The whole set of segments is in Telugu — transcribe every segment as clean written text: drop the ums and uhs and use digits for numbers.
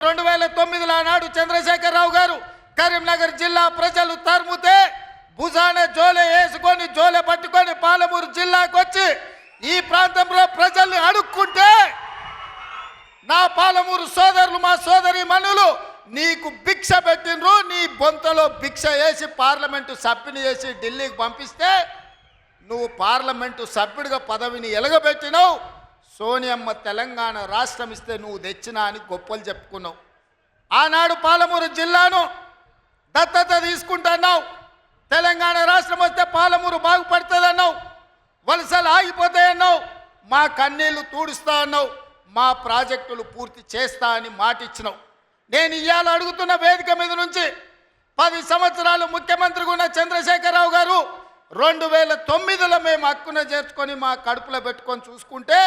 2009లో ఆనాడు చంద్రశేఖరరావు గారు కరీంనగర్ జిల్లా ప్రజలు తరుముతే భుజాన జోలె వేసుకొని జోలె పట్టుకొని పాలమూరు జిల్లాకు వచ్చి ఈ ప్రాంతంలో ప్రజల్ని అడుక్కుంటే నా పాలమూరు సోదరులు మా సోదరి మనులు నీకు భిక్ష పెట్టినరు. నీ బొంతలో భిక్ష వేసి పార్లమెంటు సభ్యుని వేసి ఢిల్లీకి పంపిస్తే నువ్వు పార్లమెంటు సభ్యుడిగా పదవిని ఎలగబెట్టినావు. సోనియమ్మ తెలంగాణ రాష్ట్రం ఇస్తే నువ్వు తెచ్చినా అని గొప్పలు చెప్పుకున్నావు. ఆనాడు పాలమూరు జిల్లాను దత్తత తీసుకుంటున్నావు. తెలంగాణ రాష్ట్రం వస్తే పాలమూరు బాగుపడుతుందన్నావు. వలసలు ఆగిపోతాయన్నావు. మా కన్నీళ్లు తూడుస్తా అన్నావు. మా ప్రాజెక్టులు పూర్తి చేస్తా అని మాటిచ్చినావు. నేను ఇవాళ అడుగుతున్న వేదిక మీద నుంచి 10 సంవత్సరాలు ముఖ్యమంత్రిగా ఉన్న చంద్రశేఖరరావు గారు 2009లో మేము హక్కున చేర్చుకొని మా కడుపులో పెట్టుకొని చూసుకుంటే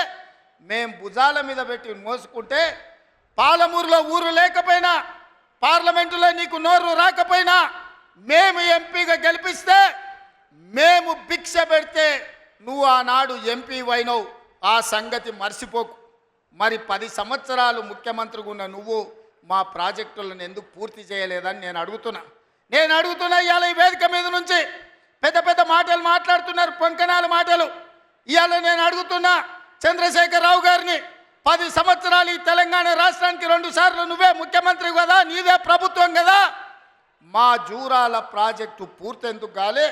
మేము భుజాల మీద పెట్టి మోసుకుంటే పాలమూరులో ఊరు లేకపోయినా పార్లమెంటులో నీకు నోరు రాకపోయినా మేము ఎంపీగా గెలిపిస్తే మేము భిక్ష పెడితే నువ్వు ఆనాడు ఎంపీ అయినవు. ఆ సంగతి మర్చిపోకు. మరి 10 సంవత్సరాలు ముఖ్యమంత్రిగా ఉన్న నువ్వు మా ప్రాజెక్టులను ఎందుకు పూర్తి చేయలేదని నేను అడుగుతున్నా. ఇవాళ ఈ వేదిక మీద నుంచి పెద్ద పెద్ద మాటలు మాట్లాడుతున్నారు, పొంకనాల మాటలు. ఇవాళ నేను అడుగుతున్నా చంద్రశేఖరరావు గారిని, 10 సంవత్సరాలు ఈ తెలంగాణ రాష్ట్రానికి 2 సార్లు నువ్వే ముఖ్యమంత్రి కదా, నీదే ప్రభుత్వం కదా, మా జూరాల ప్రాజెక్టు పూర్తి ఎందుకు కాలే?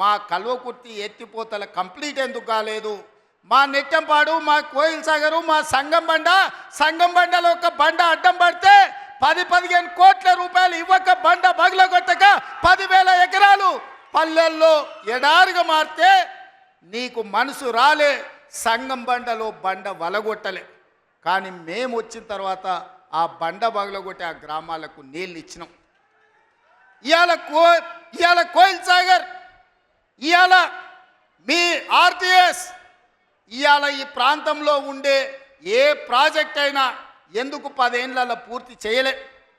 మా కల్వకుర్తి ఎత్తిపోతల కంప్లీట్ ఎందుకు కాలేదు? మా నెట్టంపాడు, మా కోయిల్ సాగరు, మా సంగం బండలో ఒక బండ అడ్డం పడితే 10-15 కోట్ల రూపాయలు ఇవ్వక బండ బగలగొట్టక 10,000 ఎకరాలు పల్లెల్లో ఎడారిగా మారితే నీకు మనసు రాలే. సంగం బండలో బండ వలగొట్టలే. కానీ మేము వచ్చిన తర్వాత ఆ బండ బగలగొట్టి ఆ గ్రామాలకు నీళ్ళు ఇచ్చినాం. ఇవాళ కోయిల్ సాగర్, ఇవాళ మీ ఆర్టీఎస్, ఇవాళ ఈ ప్రాంతంలో ఉండే ఏ ప్రాజెక్ట్ అయినా ఎందుకు 10 ఏళ్లలో పూర్తి చేయలే?